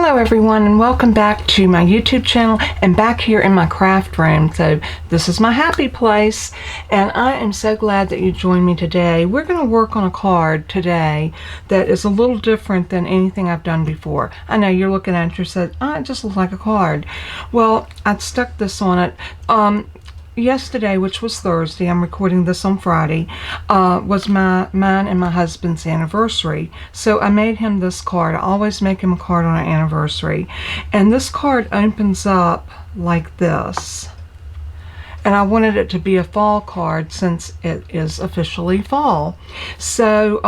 Hello everyone, and welcome back to my YouTube channel and back here in my craft room. So this is my happy place, and I am so glad that you joined me today. We're going to work on a card today that is a little different than anything I've done before. I know you're looking at it and said, oh, it just looks like a card. Well, I stuck this on it. Yesterday, which was Thursday, I'm recording this on Friday, was mine and my husband's anniversary. So I made him this card. I always make him a card on our anniversary. And this card opens up like this. And I wanted it to be a fall card since it is officially fall. So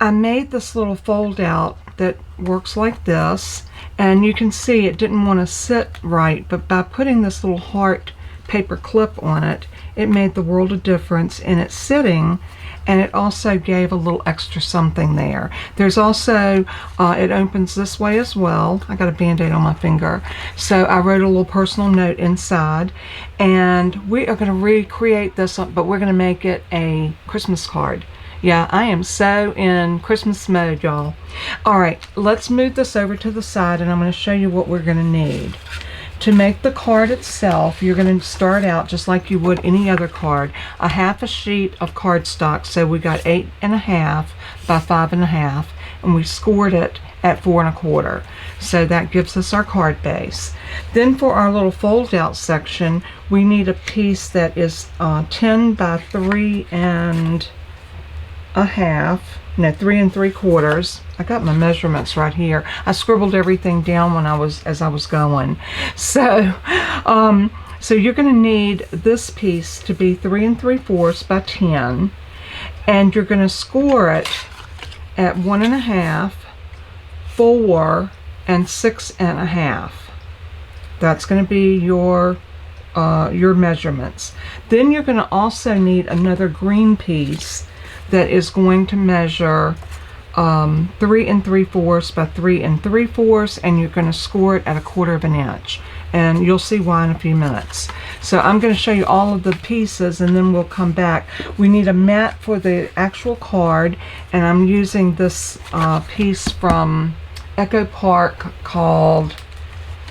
I made this little fold out that works like this. And you can see it didn't want to sit right, but by putting this little heart paper clip on it, it made the world of difference in its sitting, and it also gave a little extra something there. There's also, it opens this way as well. I got a band-aid on my finger. So I wrote a little personal note inside, and we are going to recreate this, but we're going to make it a Christmas card. Yeah, I am so in Christmas mode, y'all. All right, let's move this over to the side, and I'm going to show you what we're going to need. To make the card itself, you're going to start out just like you would any other card. A half a sheet of cardstock, so we got 8.5 by 5.5, and we scored it at 4 1/4. So that gives us our card base. Then for our little fold out section, we need a piece that is 10 by 3 1/2. No, 3 3/4. I got my measurements right here. I scribbled everything down as I was going. So, so you're going to need this piece to be 3 3/4 by 10, and you're going to score it at 1 1/2, 4, and 6 1/2. That's going to be your measurements. Then you're going to also need another green piece that is going to measure 3 3/4 by 3 3/4, and you're going to score it at 1/4 inch, and you'll see why in a few minutes. So I'm going to show you all of the pieces, and then we'll come back. We need a mat for the actual card, and I'm using this piece from Echo Park called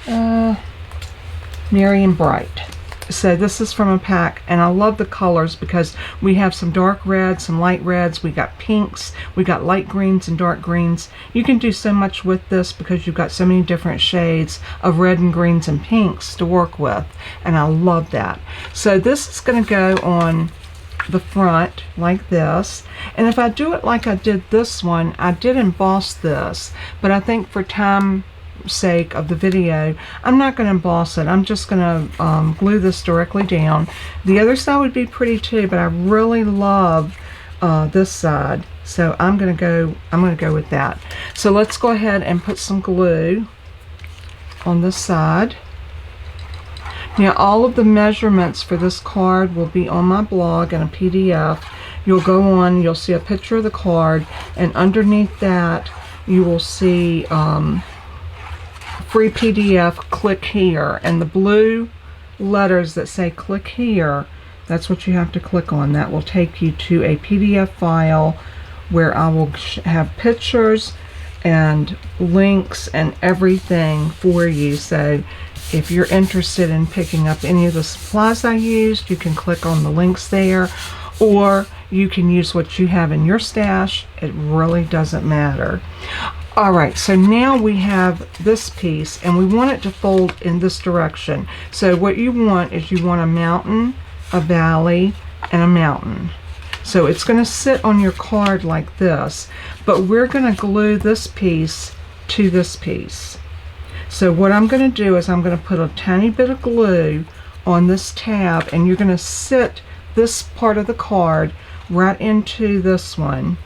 Merry and Bright. So this is from a pack, and I love the colors because we have some dark reds, some light reds, we got pinks, we got light greens and dark greens. You can do so much with this because you've got so many different shades of red and greens and pinks to work with, and I love that. So this is going to go on the front like this, and if I do it like I did this one, I did emboss this, but I think for time sake of the video, I'm not going to emboss it. I'm just going to glue this directly down. The other side would be pretty too, but I really love this side, so I'm going to go with that. So let's go ahead and put some glue on this side. Now all of the measurements for this card will be on my blog in a PDF. You'll go on, you'll see a picture of the card, and underneath that you will see free PDF, click here, and the blue letters that say click here, that's what you have to click on. That will take you to a PDF file where I will have pictures and links and everything for you. So if you're interested in picking up any of the supplies I used, you can click on the links there, or you can use what you have in your stash. It really doesn't matter. Alright, so now we have this piece, and we want it to fold in this direction. So what you want is you want a mountain, a valley, and a mountain. So it's going to sit on your card like this, but we're going to glue this piece to this piece. So what I'm going to do is I'm going to put a tiny bit of glue on this tab, and you're going to sit this part of the card right into this one,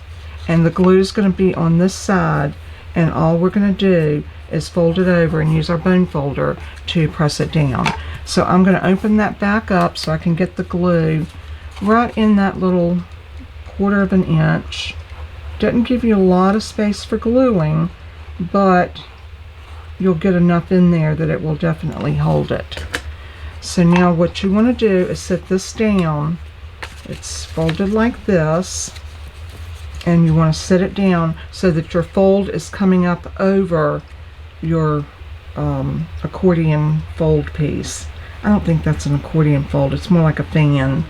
and the glue is going to be on this side. And all we're going to do is fold it over and use our bone folder to press it down. So I'm going to open that back up so I can get the glue right in that little 1/4 inch. Doesn't give you a lot of space for gluing, but you'll get enough in there that it will definitely hold it. So now what you want to do is set this down. It's folded like this, and you want to set it down so that your fold is coming up over your accordion fold piece. I don't think that's an accordion fold, it's more like a fan.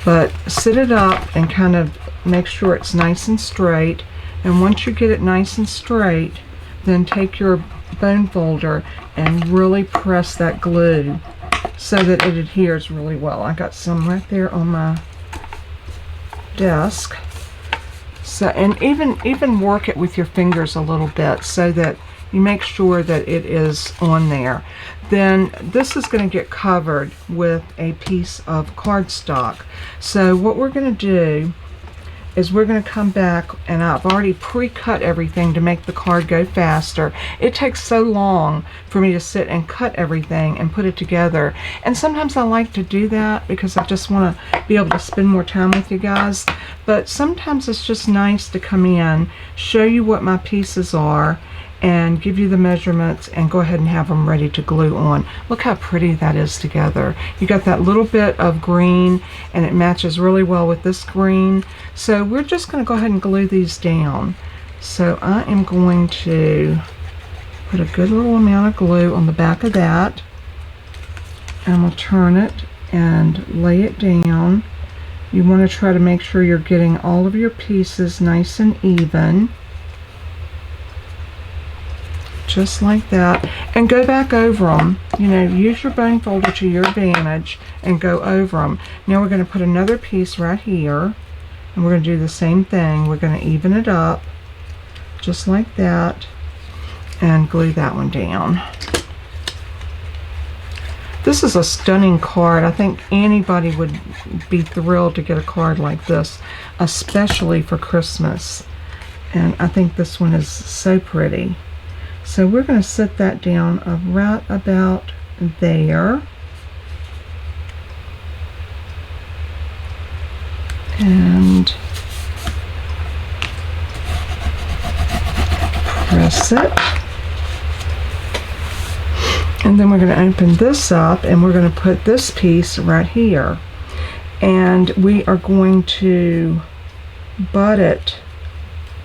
But sit it up and kind of make sure it's nice and straight, and once you get it nice and straight, then take your bone folder and really press that glue so that it adheres really well. I got some right there on my desk. So, and even work it with your fingers a little bit so that you make sure that it is on there. Then this is going to get covered with a piece of cardstock. So what we're going to do is we're going to come back, and I've already pre-cut everything to make the card go faster. It takes so long for me to sit and cut everything and put it together, and sometimes I like to do that because I just want to be able to spend more time with you guys. But sometimes it's just nice to come in, show you what my pieces are, and give you the measurements and go ahead and have them ready to glue on. Look how pretty that is together. You got that little bit of green and it matches really well with this green. So we're just going to go ahead and glue these down. So I am going to put a good little amount of glue on the back of that, and I'm going to turn it and lay it down. You want to try to make sure you're getting all of your pieces nice and even. Just like that, and go back over them. You know, use your bone folder to your advantage and go over them. Now we're going to put another piece right here, and we're going to do the same thing. We're going to even it up just like that and glue that one down. This is a stunning card. I think anybody would be thrilled to get a card like this, especially for Christmas. And I think this one is so pretty. So we're going to set that down right about there. And press it. And then we're going to open this up and we're going to put this piece right here. And we are going to butt it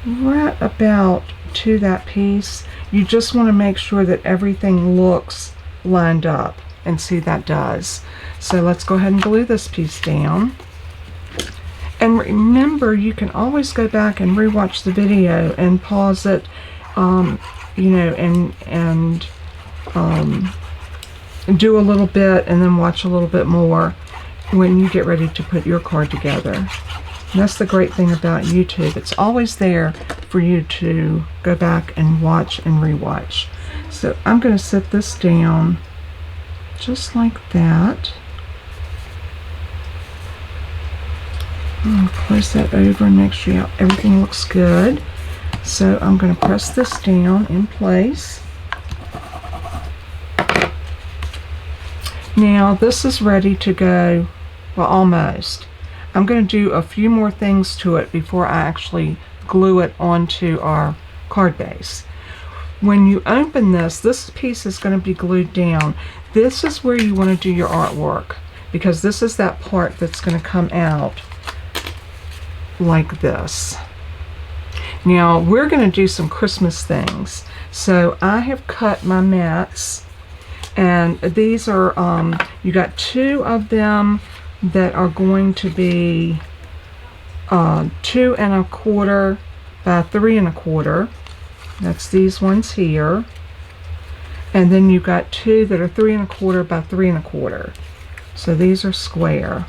right about to that piece. You just want to make sure that everything looks lined up, and see that does. So let's go ahead and glue this piece down. And remember, you can always go back and rewatch the video and pause it, you know, and do a little bit and then watch a little bit more when you get ready to put your card together. And that's the great thing about YouTube. It's always there for you to go back and watch and rewatch. So I'm going to set this down just like that. I'm going to close that over and make sure everything looks good. So I'm going to press this down in place. Now this is ready to go, well, almost. I'm going to do a few more things to it before I actually glue it onto our card base. When you open this, this piece is going to be glued down. This is where you want to do your artwork, because this is that part that's going to come out like this. Now we're going to do some Christmas things. So I have cut my mats, and these are, you got 2 of them that are going to be 2 1/4 by 3 1/4. That's these ones here. And then you've got 2 that are 3 1/4 by 3 1/4. So these are square.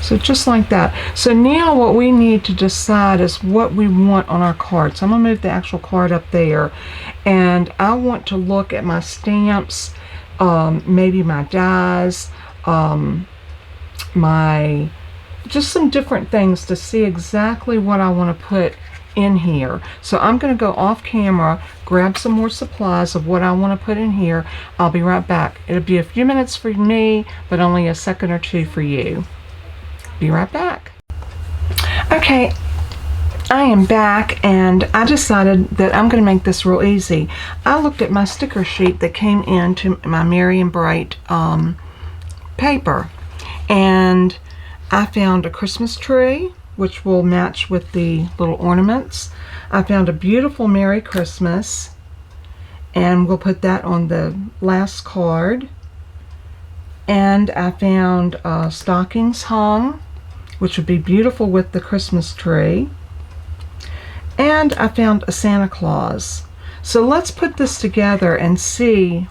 So just like that. So now what we need to decide is what we want on our card. So I'm going to move the actual card up there, and I want to look at my stamps, maybe my dies, just some different things to see exactly what I want to put in here. So I'm going to go off camera, grab some more supplies of what I want to put in here. I'll be right back. It'll be a few minutes for me, but only a second or two for you. Be right back. Okay, I am back, and I decided that I'm going to make this real easy. I looked at my sticker sheet that came into my Merry and Bright paper, and I found a Christmas tree which will match with the little ornaments. I found a beautiful Merry Christmas, and we'll put that on the last card. And I found stockings hung, which would be beautiful with the Christmas tree. And I found a Santa Claus. So let's put this together and see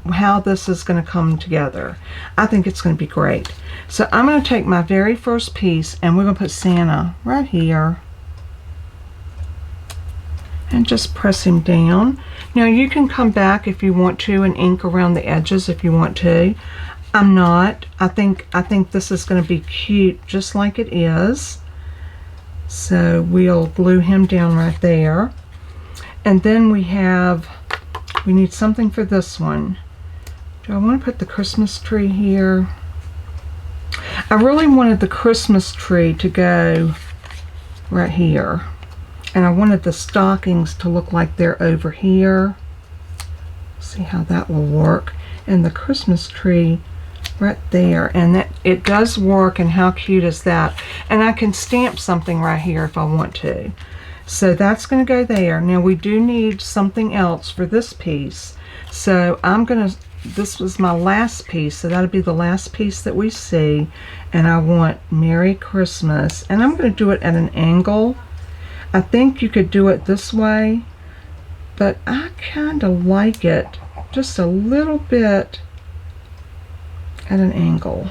how this is going to come together. I think it's going to be great. So I'm going to take my very first piece, and we're going to put Santa right here. And just press him down. Now you can come back if you want to and ink around the edges if you want to. I'm not. I think this is going to be cute just like it is. So we'll glue him down right there. And then we need something for this one. Do I want to put the Christmas tree here? I really wanted the Christmas tree to go right here. And I wanted the stockings to look like they're over here. See how that will work. And the Christmas tree right there. And that it does work, and how cute is that? And I can stamp something right here if I want to. So that's going to go there. Now we do need something else for this piece. So this was my last piece, so that'll be the last piece that we see. And I want Merry Christmas. And I'm going to do it at an angle. I think you could do it this way, but I kind of like it just a little bit at an angle.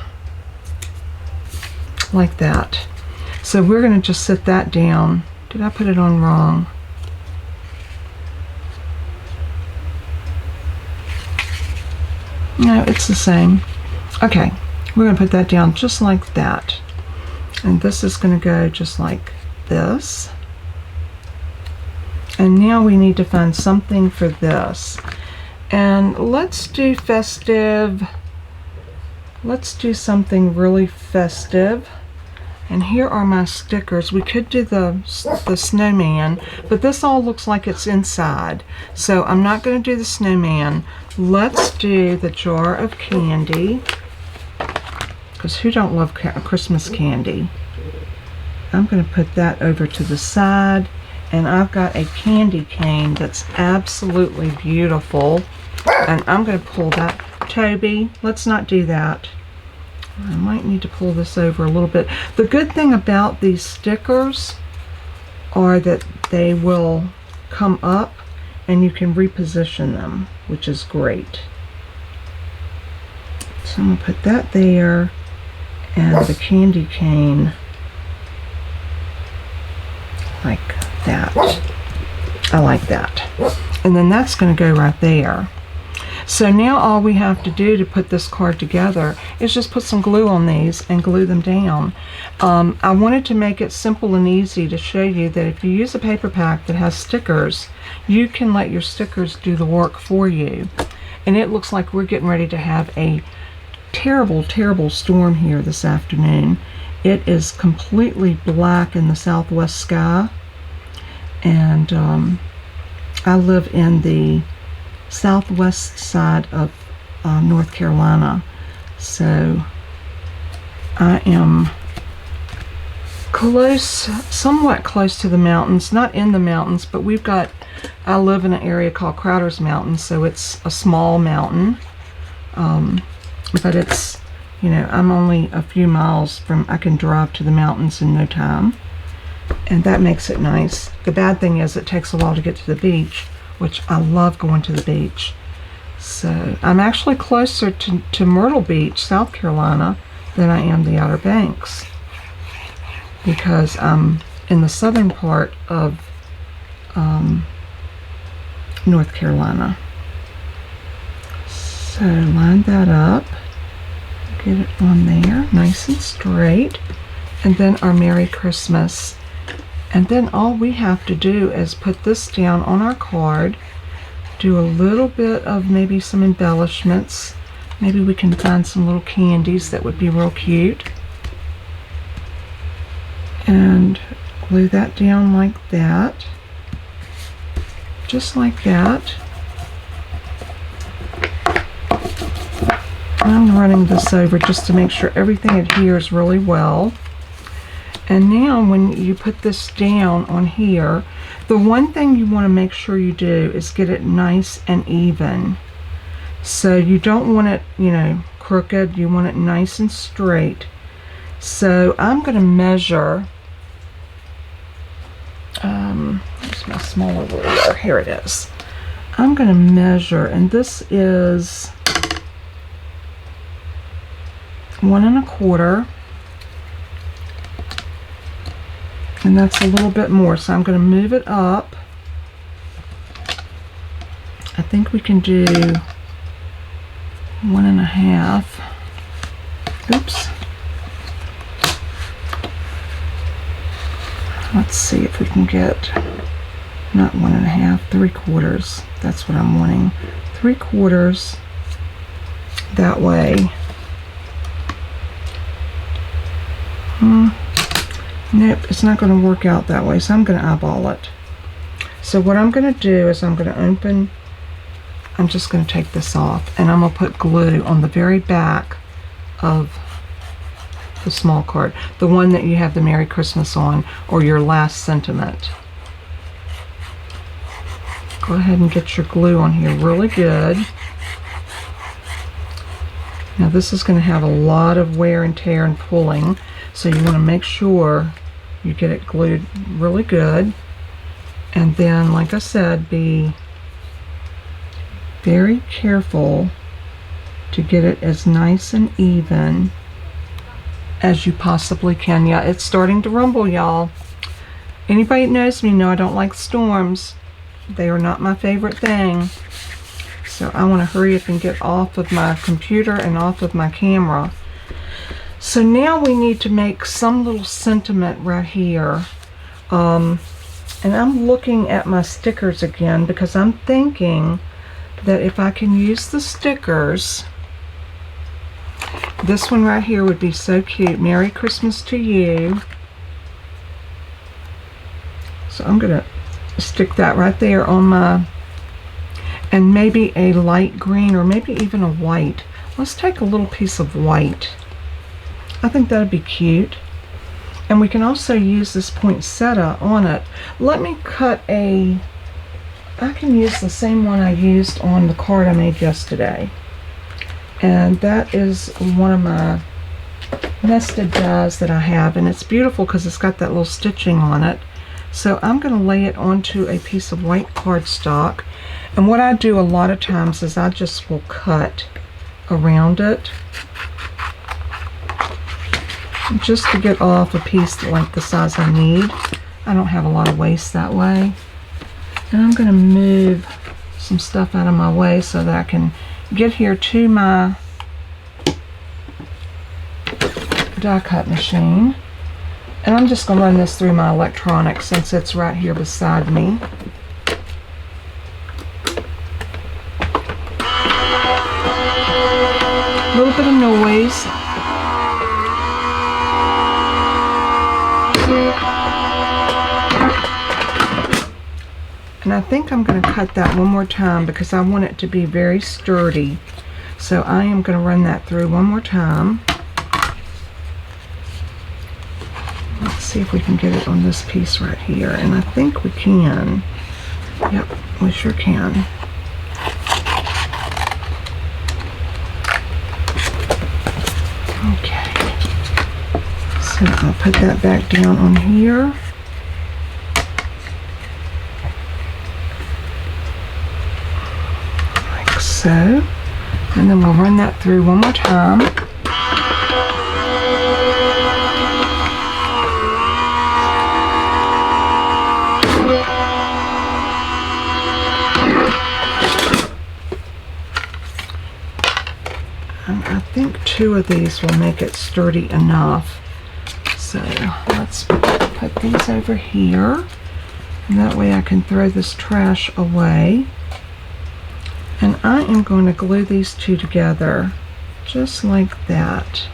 Like that. So we're going to just set that down. Did I put it on wrong? No, it's the same. Okay, we're going to put that down just like that. And this is going to go just like this. And now we need to find something for this. And let's do festive. Let's do something really festive. And here are my stickers. We could do the snowman, but this all looks like it's inside. So I'm not going to do the snowman. Let's do the jar of candy. Because who don't love Christmas candy? I'm going to put that over to the side. And I've got a candy cane that's absolutely beautiful. And I'm going to pull that. Toby, let's not do that. I might need to pull this over a little bit. The good thing about these stickers are that they will come up and you can reposition them, which is great. So I'm going to put that there, and the candy cane like that. I like that. And then that's going to go right there. So now all we have to do to put this card together is just put some glue on these and glue them down. I wanted to make it simple and easy to show you that if you use a paper pack that has stickers, you can let your stickers do the work for you. And it looks like we're getting ready to have a terrible, terrible storm here this afternoon. It is completely black in the southwest sky. And I live in the southwest side of North Carolina, so I am somewhat close to the mountains, not in the mountains, but I live in an area called Crowder's Mountain, so it's a small mountain, but it's, I'm only a few miles from, I can drive to the mountains in no time, and that makes it nice. The bad thing is it takes a while to get to the beach, which I love going to the beach. So I'm actually closer to Myrtle Beach, South Carolina, than I am the Outer Banks, because I'm in the southern part of North Carolina. So line that up, get it on there nice and straight, and then our Merry Christmas. And then all we have to do is put this down on our card, do a little bit of maybe some embellishments. Maybe we can find some little candies that would be real cute. And glue that down like that. Just like that. I'm running this over just to make sure everything adheres really well. And now when you put this down on here, the one thing you want to make sure you do is get it nice and even. So you don't want it, you know, crooked. You want it nice and straight. So I'm going to measure, here's my smaller ruler. Here it is. I'm going to measure, and this is 1 1/4. And that's a little bit more, so I'm going to move it up. I think we can do 1 1/2. Oops. Let's see if we can get, not 1 1/2, 3/4. That's what I'm wanting. 3/4 that way. Nope, it's not going to work out that way, so I'm going to eyeball it. So what I'm going to do is I'm going to open, I'm just going to take this off, and I'm going to put glue on the very back of the small card, the one that you have the Merry Christmas on, or your last sentiment. Go ahead and get your glue on here really good. Now this is going to have a lot of wear and tear and pulling, so you want to make sure you get it glued really good. And then, like I said, be very careful to get it as nice and even as you possibly can. Yeah, it's starting to rumble, y'all. Anybody that knows me know I don't like storms. They are not my favorite thing. So I want to hurry up and get off of my computer and off of my camera. So now we need to make some little sentiment right here. And I'm looking at my stickers again because I'm thinking that if I can use the stickers, this one right here would be so cute. Merry Christmas to you. So I'm going to stick that right there on my, and maybe a light green or maybe even a white. Let's take a little piece of white. I think that would be cute. And we can also use this poinsettia on it. Let me cut a, I can use the same one I used on the card I made yesterday. And that is one of my nested dies that I have. And it's beautiful because it's got that little stitching on it. So I'm going to lay it onto a piece of white cardstock. And what I do a lot of times is I just will cut around it, just to get off a piece like the size I need. I don't have a lot of waste that way. And I'm going to move some stuff out of my way so that I can get here to my die cut machine. And I'm just going to run this through my electronics since it's right here beside me. A little bit of noise. And I think I'm going to cut that one more time because I want it to be very sturdy. So I am going to run that through one more time. Let's see if we can get it on this piece right here. And I think we can. Yep, we sure can. Okay. So I'll put that back down on here. So, and then we'll run that through one more time. And I think 2 of these will make it sturdy enough. So let's put these over here, and that way I can throw this trash away. And I am going to glue these 2 together, just like that.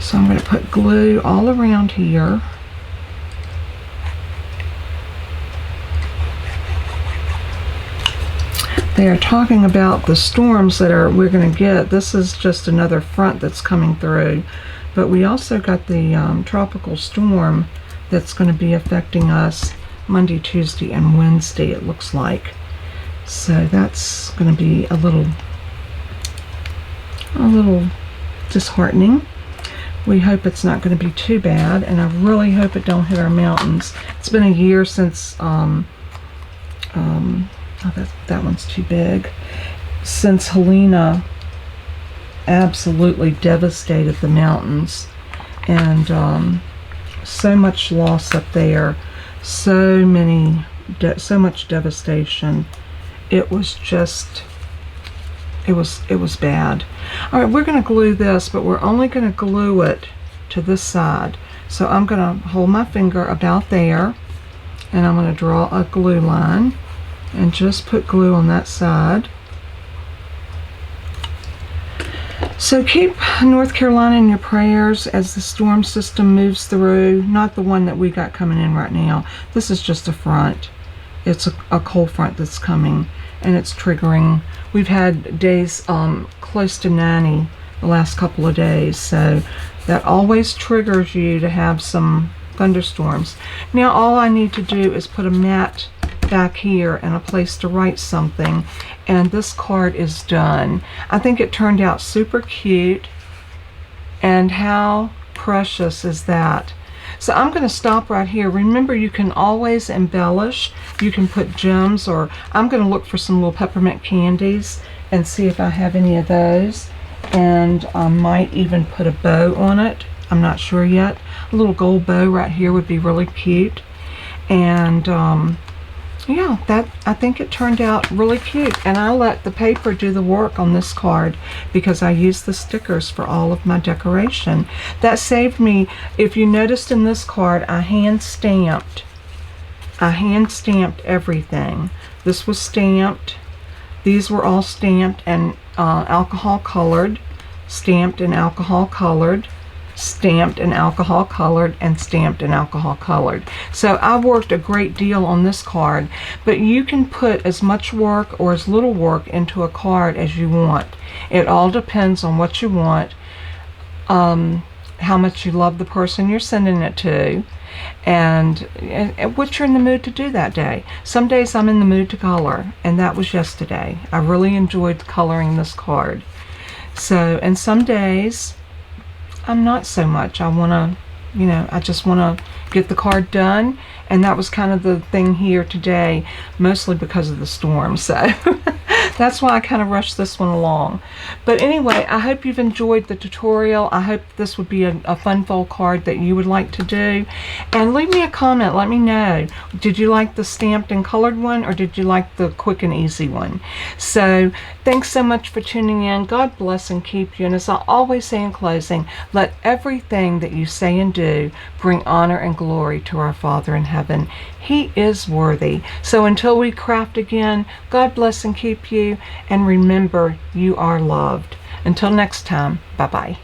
So I'm going to put glue all around here. They are talking about the storms that we're going to get. This is just another front that's coming through. But we also got the tropical storm that's going to be affecting us Monday, Tuesday, and Wednesday, it looks like. So that's going to be a little disheartening. We hope it's not going to be too bad, and I really hope it don't hit our mountains. It's been a year since oh, that one's too big. Since Helena absolutely devastated the mountains, and so much loss up there, so much devastation. It was just, it was bad. All right, we're going to glue this, but we're only going to glue it to this side. So I'm going to hold my finger about there, and I'm going to draw a glue line and just put glue on that side. So keep North Carolina in your prayers as the storm system moves through. Not the one that we got coming in right now. This is just a front. It's a cold front that's coming, and it's triggering. We've had days close to 90 the last couple of days, so that always triggers you to have some thunderstorms. Now all I need to do is put a mat back here and a place to write something, and this card is done. I think it turned out super cute, and how precious is that? So I'm going to stop right here. Remember, you can always embellish. You can put gems, or I'm going to look for some little peppermint candies and see if I have any of those, and I might even put a bow on it. I'm not sure yet. A little gold bow right here would be really cute. And yeah, I think it turned out really cute, and I let the paper do the work on this card because I used the stickers for all of my decoration. That saved me. If you noticed in this card, I hand stamped everything. This was stamped. These were all stamped and alcohol colored, stamped and alcohol colored, stamped and alcohol colored, and stamped and alcohol colored. So I worked a great deal on this card, but you can put as much work or as little work into a card as you want. It all depends on what you want, how much you love the person you're sending it to, and what you're in the mood to do that day. Some days I'm in the mood to color, and that was yesterday. I really enjoyed coloring this card. So, and some days I'm not so much. I want to, you know, I just want to get the card done, and that was kind of the thing here today, mostly because of the storm. So that's why I kind of rushed this one along. But anyway, I hope you've enjoyed the tutorial. I hope this would be a fun fold card that you would like to do. And leave me a comment. Let me know. Did you like the stamped and colored one, or did you like the quick and easy one? So thanks so much for tuning in. God bless and keep you. And as I always say in closing, let everything that you say and do bring honor and glory to our Father in heaven. He is worthy. So until we craft again, God bless and keep you, and remember, you are loved. Until next time, bye-bye.